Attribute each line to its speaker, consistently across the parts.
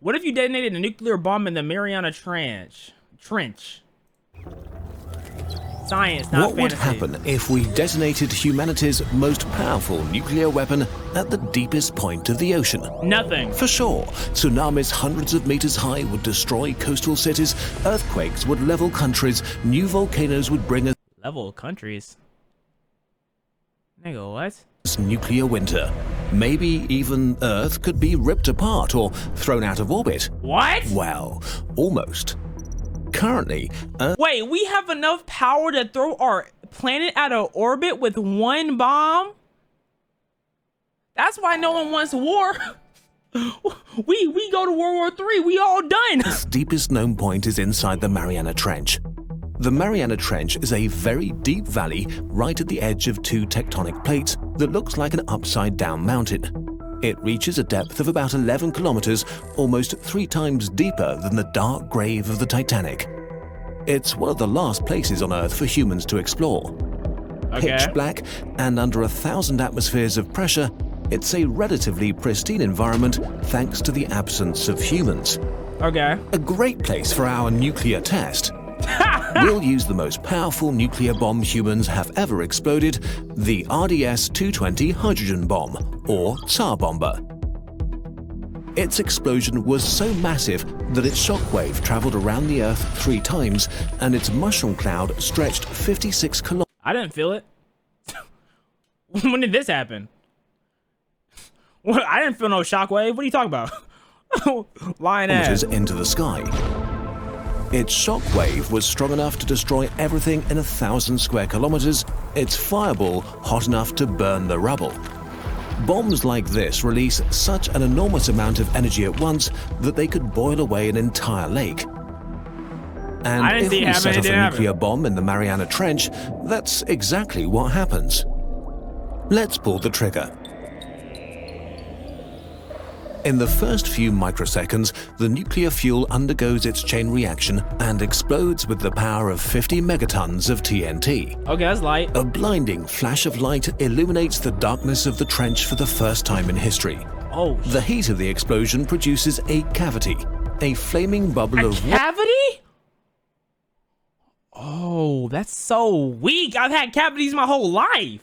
Speaker 1: What if you detonated a nuclear bomb in the Mariana Trench? Science, not
Speaker 2: What would
Speaker 1: fantasy.
Speaker 2: happen if we detonated humanity's most powerful nuclear weapon at the deepest point of the ocean?
Speaker 1: Nothing.
Speaker 2: For sure, tsunamis hundreds of meters high would destroy coastal cities, earthquakes would level countries, new volcanoes would bring us
Speaker 1: Level countries. Nigga, what?
Speaker 2: nuclear winter. Maybe even Earth could be ripped apart or thrown out of orbit.
Speaker 1: What?
Speaker 2: Well, almost. Currently, Earth
Speaker 1: Wait, we have enough power to throw our planet out of orbit with one bomb? That's why no one wants war. We go to World War III, we all done.
Speaker 2: Earth's deepest known point is inside the Mariana Trench. The Mariana Trench is a very deep valley right at the edge of two tectonic plates that looks like an upside-down mountain. It reaches a depth of about 11 kilometers, almost 3 times deeper than the dark grave of the Titanic. It's one of the last places on Earth for humans to explore.
Speaker 1: Okay.
Speaker 2: Pitch black and under 1,000 atmospheres of pressure, it's a relatively pristine environment thanks to the absence of humans.
Speaker 1: Okay.
Speaker 2: A great place for our nuclear test. We'll use the most powerful nuclear bomb humans have ever exploded, the RDS-220 hydrogen bomb, or Tsar Bomber. Its explosion was so massive that its shockwave traveled around the Earth 3 times, and its mushroom cloud stretched 56 kilometers.
Speaker 1: I didn't feel it. When did this happen? What? I didn't feel no shockwave. What are you talking about? Lying ass.
Speaker 2: Into the sky. Its shockwave was strong enough to destroy everything in 1,000 square kilometers, its fireball hot enough to burn the rubble. Bombs like this release such an enormous amount of energy at once that they could boil away an entire lake. And if we set off a nuclear bomb in the Mariana Trench, that's exactly what happens. Let's pull the trigger. In the first few microseconds, the nuclear fuel undergoes its chain reaction and explodes with the power of 50 megatons of TNT.
Speaker 1: Okay, that's light.
Speaker 2: A blinding flash of light illuminates the darkness of the trench for the first time in history.
Speaker 1: Oh,
Speaker 2: the heat of the explosion produces a cavity, a flaming bubble of
Speaker 1: cavity? Oh, that's so weak. I've had cavities my whole life.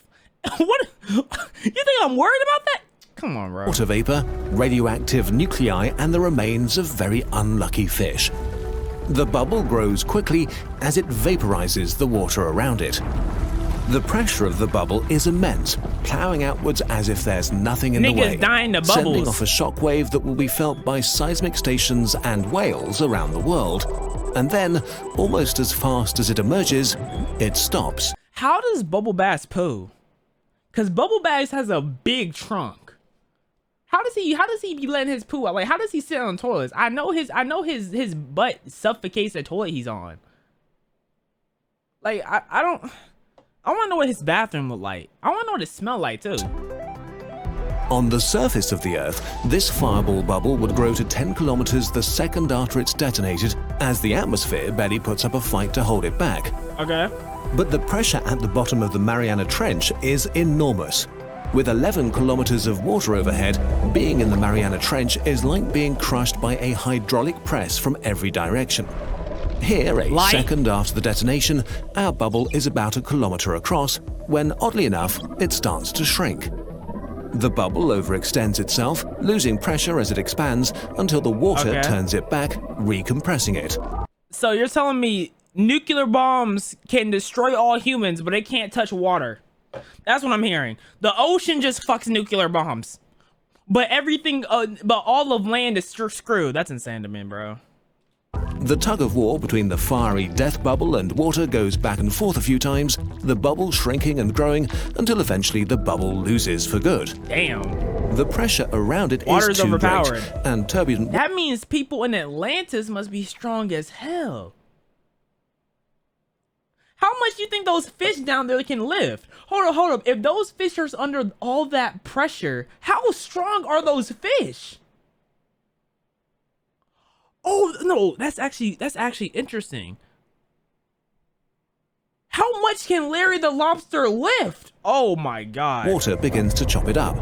Speaker 1: What? You think I'm worried about that? Come on, bro.
Speaker 2: Water vapor, radioactive nuclei, and the remains of very unlucky fish. The bubble grows quickly as it vaporizes the water around it. The pressure of the bubble is immense, plowing outwards as if there's nothing in the way,
Speaker 1: dying to bubbles.
Speaker 2: sending off a shockwave that will be felt by seismic stations and whales around the world. And then, almost as fast as it emerges, it stops.
Speaker 1: How does Bubble Bass poo? Because Bubble Bass has a big trunk. How does he be letting his poo out? Like, how does he sit on toilets? I know his butt suffocates the toilet he's on. Like, I want to know what his bathroom look like. I want to know what it smell like too.
Speaker 2: On the surface of the Earth, this fireball bubble would grow to 10 kilometers the second after it's detonated, as the atmosphere barely puts up a fight to hold it back.
Speaker 1: Okay.
Speaker 2: But the pressure at the bottom of the Mariana Trench is enormous. With 11 kilometers of water overhead, being in the Mariana Trench is like being crushed by a hydraulic press from every direction. Here, a second after the detonation, our bubble is about 1 kilometer across, when, oddly enough, it starts to shrink. The bubble overextends itself, losing pressure as it expands until the water turns it back, recompressing it.
Speaker 1: So you're telling me nuclear bombs can destroy all humans, but they can't touch water? That's what I'm hearing. The ocean just fucks nuclear bombs, but everything, but all of land is screwed. That's insane to me, bro.
Speaker 2: The tug of war between the fiery death bubble and water goes back and forth a few times, the bubble shrinking and growing until eventually the bubble loses for good.
Speaker 1: Damn.
Speaker 2: The pressure around it
Speaker 1: Water's
Speaker 2: is too
Speaker 1: overpowered.
Speaker 2: great and turbulent.
Speaker 1: That means people in Atlantis must be strong as hell. How much do you think those fish down there can lift? Hold up. If those fish are under all that pressure, how strong are those fish? Oh no, that's actually interesting. How much can Larry the Lobster lift? Oh my god.
Speaker 2: Water begins to chop it up.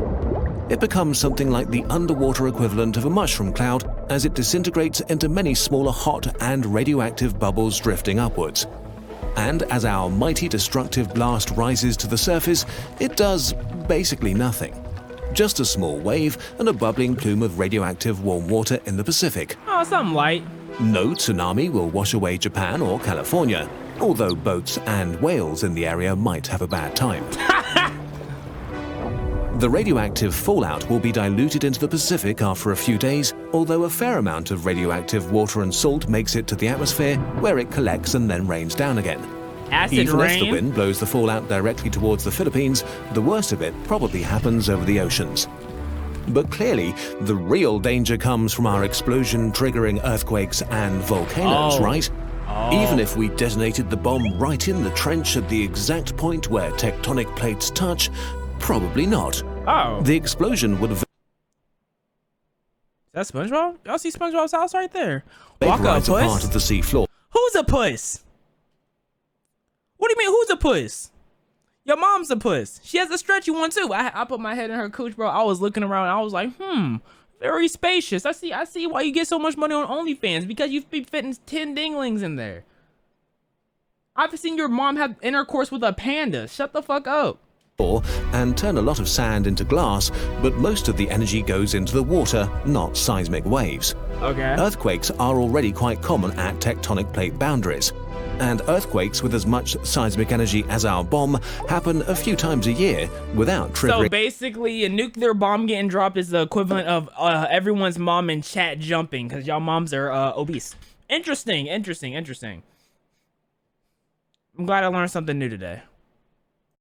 Speaker 2: It becomes something like the underwater equivalent of a mushroom cloud as it disintegrates into many smaller hot and radioactive bubbles drifting upwards. And as our mighty destructive blast rises to the surface, it does basically nothing. Just a small wave and a bubbling plume of radioactive warm water in the Pacific.
Speaker 1: Oh, something light.
Speaker 2: No tsunami will wash away Japan or California, although boats and whales in the area might have a bad time. The radioactive fallout will be diluted into the Pacific after a few days, although a fair amount of radioactive water and salt makes it to the atmosphere, where it collects and then rains down again.
Speaker 1: Acid
Speaker 2: Even
Speaker 1: rain.
Speaker 2: if the wind blows the fallout directly towards the Philippines, the worst of it probably happens over the oceans. But clearly, the real danger comes from our explosion-triggering earthquakes and volcanoes, right? Even if we detonated the bomb right in the trench at the exact point where tectonic plates touch, probably not.
Speaker 1: Oh.
Speaker 2: The explosion would have
Speaker 1: Is that SpongeBob? Y'all see SpongeBob's house right there? Walk up,
Speaker 2: vaporized a part
Speaker 1: puss.
Speaker 2: of the sea floor.
Speaker 1: Who's a puss? What do you mean, who's a puss? Your mom's a puss. She has a stretchy one too. I put my head in her cooch, bro. I was looking around. I was like, very spacious. I see why you get so much money on OnlyFans, because you be fitting 10 dinglings in there. I've seen your mom have intercourse with a panda. Shut the fuck up.
Speaker 2: And turn a lot of sand into glass, but most of the energy goes into the water, not seismic waves.
Speaker 1: Okay.
Speaker 2: Earthquakes are already quite common at tectonic plate boundaries, and earthquakes with as much seismic energy as our bomb happen a few times a year without triggering.
Speaker 1: So basically, a nuclear bomb getting dropped is the equivalent of everyone's mom in chat jumping, because y'all moms are obese. Interesting. I'm glad I learned something new today.